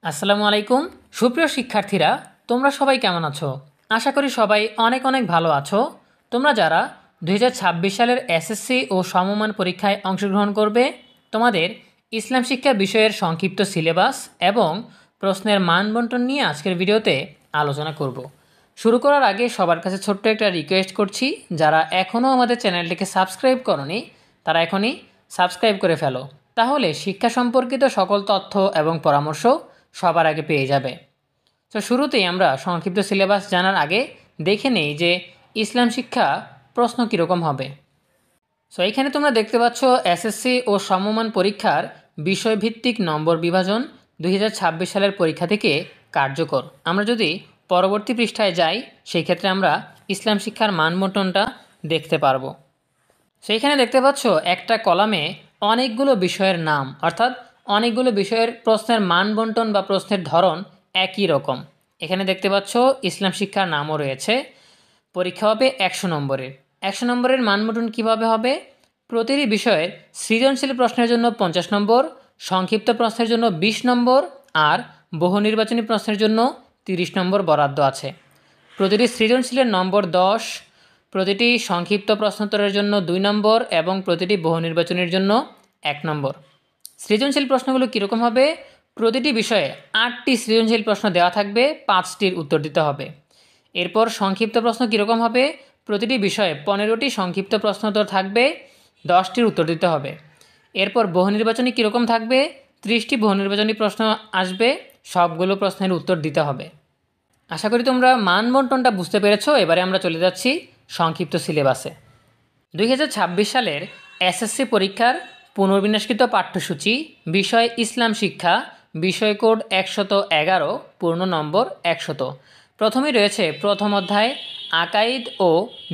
আসসালামু আলাইকুম সুপ্রিয় শিক্ষার্থীরা, তোমরা সবাই কেমন আছো? আশা করি সবাই অনেক অনেক ভালো আছো। তোমরা যারা 2026 সালের এসএসসি ও সমমান পরীক্ষায় অংশগ্রহণ করবে, তোমাদের ইসলাম শিক্ষা বিষয়ের সংক্ষিপ্ত সিলেবাস এবং প্রশ্নের মান বণ্টন নিয়ে আজকের ভিডিওতে আলোচনা করব। শুরু করার আগে সবার কাছে ছোট্ট একটা রিকোয়েস্ট করছি, যারা এখনও আমাদের চ্যানেলটিকে সাবস্ক্রাইব করনি তারা এখনই সাবস্ক্রাইব করে ফেলো, তাহলে শিক্ষা সম্পর্কিত সকল তথ্য এবং পরামর্শ সবার আগে পেয়ে যাবে। তো শুরুতেই আমরা সংক্ষিপ্ত সিলেবাস জানার আগে দেখে নেই যে ইসলাম শিক্ষা প্রশ্ন কীরকম হবে। সো এখানে তোমরা দেখতে পাচ্ছ এসএসসি ও সমমান পরীক্ষার বিষয়ভিত্তিক নম্বর বিভাজন 2026 সালের পরীক্ষা থেকে কার্যকর। আমরা যদি পরবর্তী পৃষ্ঠায় যাই, সেই ক্ষেত্রে আমরা ইসলাম শিক্ষার মানবন্টনটা দেখতে পারবো। সেইখানে দেখতে পাচ্ছ একটা কলামে অনেকগুলো বিষয়ের নাম, অর্থাৎ অনেকগুলো বিষয়ের প্রশ্নের মান বণ্টন বা প্রশ্নের ধরন একই রকম। এখানে দেখতে পাচ্ছ ইসলাম শিক্ষার নামও রয়েছে। পরীক্ষা হবে 100 নম্বরের। 100 নম্বরের মান বণ্টন কীভাবে হবে? প্রতিটি বিষয়ের সৃজনশীল প্রশ্নের জন্য 50 নম্বর, সংক্ষিপ্ত প্রশ্নের জন্য 20 নম্বর আর বহু নির্বাচনী প্রশ্নের জন্য 30 নম্বর বরাদ্দ আছে। প্রতিটি সৃজনশীলের নম্বর 10, প্রতিটি সংক্ষিপ্ত প্রশ্নোত্তরের জন্য 2 নম্বর এবং প্রতিটি বহু নির্বাচনের জন্য 1 নম্বর। সৃজনশীল প্রশ্নগুলো কীরকম হবে? প্রতিটি বিষয়ে 8টি সৃজনশীল প্রশ্ন দেওয়া থাকবে, 5টির উত্তর দিতে হবে। এরপর সংক্ষিপ্ত প্রশ্ন কীরকম হবে? প্রতিটি বিষয়ে 15টি সংক্ষিপ্ত প্রশ্নোত্তর থাকবে, 10টির উত্তর দিতে হবে। এরপর বহু নির্বাচনী কীরকম থাকবে? 30টি বহু নির্বাচনী প্রশ্ন আসবে, সবগুলো প্রশ্নের উত্তর দিতে হবে। আশা করি তোমরা মান বণ্টনটা বুঝতে পেরেছো। এবারে আমরা চলে যাচ্ছি সংক্ষিপ্ত সিলেবাসে। 2026 সালের এসএসসি পরীক্ষার পুনর্বিন্যাসকৃত পাঠ্যসূচি, বিষয় ইসলাম শিক্ষা, বিষয় কোড 111, পূর্ণ নম্বর 100। প্রথমেই রয়েছে প্রথম অধ্যায় আকাইদ ও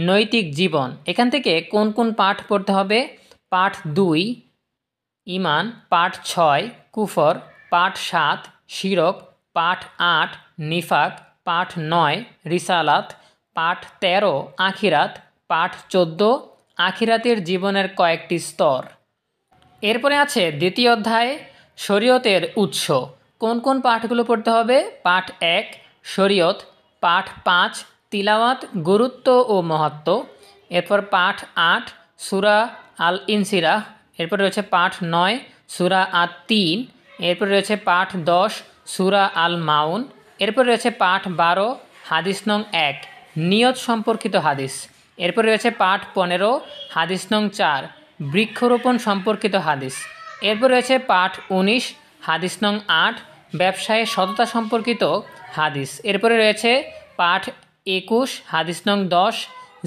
নৈতিক জীবন। এখান থেকে কোন কোন পাঠ পড়তে হবে? পাঠ 2 ঈমান, পাঠ 6 কুফর, পাঠ 7 শিরক, পাঠ 8 নিফাক, পাঠ 9 রিসালাত, পাঠ 13 আখিরাত, পাঠ 14 আখিরাতের জীবনের কয়েকটি স্তর। এরপরে আছে দ্বিতীয় অধ্যায় শরীয়তের উৎস। কোন কোন পাঠগুলো পড়তে হবে? পাঠ 1 শরীয়ত, পাঠ 5 তিলাওয়াত গুরুত্ব ও মহত্ব, এরপর পাঠ 8 সূরা আল ইনসিরাহ, এরপর রয়েছে পাঠ 9 সূরা আত-তিন, এরপর রয়েছে পাঠ 10 সূরা আল মাউন, এরপর রয়েছে পাঠ 12 হাদিস নং 1 নিয়ত সম্পর্কিত হাদিস, এরপর রয়েছে পাঠ 15 হাদিস নং 4 বৃক্ষরোপণ সম্পর্কিত হাদিস, এরপর রয়েছে পাঠ 19 হাদিস নং 8 ব্যবসায়ে সততা সম্পর্কিত হাদিস, এরপরে রয়েছে পাঠ 21 হাদিস নং 10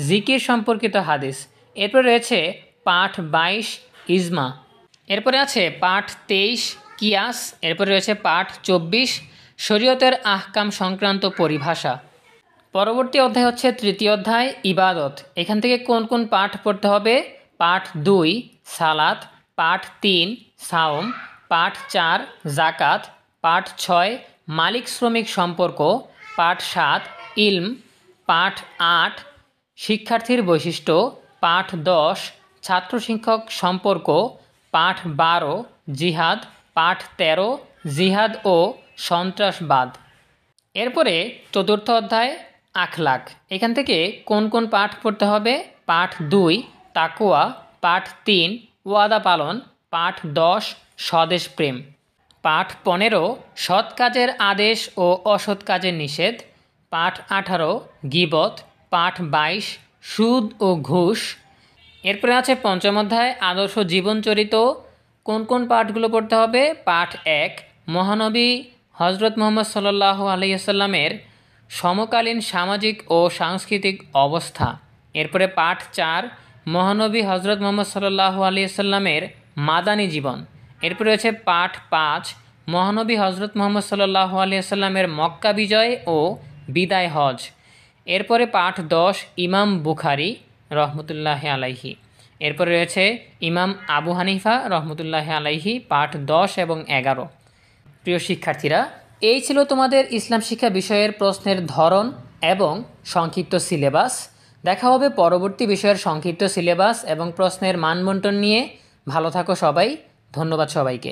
জিকির সম্পর্কিত হাদিস, এরপর রয়েছে পাঠ 22 ইজমা, এরপরে আছে পাঠ 23 কিয়াস, এরপরে রয়েছে পাঠ 24 শরীয়তের আহকাম সংক্রান্ত পরিভাষা। পরবর্তী অধ্যায় হচ্ছে তৃতীয় অধ্যায় ইবাদত। এখান থেকে কোন কোন পাঠ পড়তে হবে? পাঠ 2 সালাত, পাঠ 3 সাওম, পাঠ 4 জাকাত, পাঠ 6 মালিক শ্রমিক সম্পর্ক, পাঠ 7 ইলম, পাঠ 8 শিক্ষার্থীর বৈশিষ্ট্য, পাঠ 10 ছাত্র শিক্ষক সম্পর্ক, পাঠ 12 জিহাদ, পাঠ 13 জিহাদ ও সন্ত্রাসবাদ। এরপরে চতুর্থ অধ্যায় আখলাক। এখান থেকে কোন কোন পাঠ পড়তে হবে? পাঠ 2 তাকওয়া, পাঠ 3 ওয়াদা পালন, পাঠ 10 স্বদেশ প্রেম, পাঠ 15 সৎ কাজের আদেশ ও অসৎ কাজের নিষেধ, পাঠ 18 গীবত, পাঠ 22 সুদ ও ঘুষ। এরপরে আছে পঞ্চম অধ্যায় আদর্শ জীবনচরিত। কোন কোন পাঠগুলো পড়তে হবে? পাঠ 1 মহানবী হজরত মুহাম্মদ সাল্লাল্লাহু আলাইহি ওয়াসাল্লামের সমকালীন সামাজিক ও সাংস্কৃতিক অবস্থা, এরপরে পাঠ 4 মহানবী হজরত মুহাম্মদ সাল্লাল্লাহু আলাইহি ওয়াসাল্লামের মাদানী জীবন, এরপরে রয়েছে পাঠ 5 মহানবী হজরত মুহাম্মদ সাল্লাল্লাহু আলাইহি ওয়াসাল্লামের মক্কা বিজয় ও বিদায় হজ, এরপরে পাঠ 10 ইমাম বুখারী রহমতুল্লাহি আলাইহি, এরপরে রয়েছে ইমাম আবু হানিফা রহমতুল্লাহি আলাইহি, পাঠ 10 এবং 11। প্রিয় শিক্ষার্থীরা, এই ছিল তোমাদের ইসলাম শিক্ষা বিষয়ের প্রশ্নের ধরন এবং সংক্ষিপ্ত সিলেবাস। দেখা হবে পরবর্তী বিষয়ের সংক্ষিপ্ত সিলেবাস এবং প্রশ্নের মান বণ্টন নিয়ে। ভালো থাকো সবাই। ধন্যবাদ সবাইকে।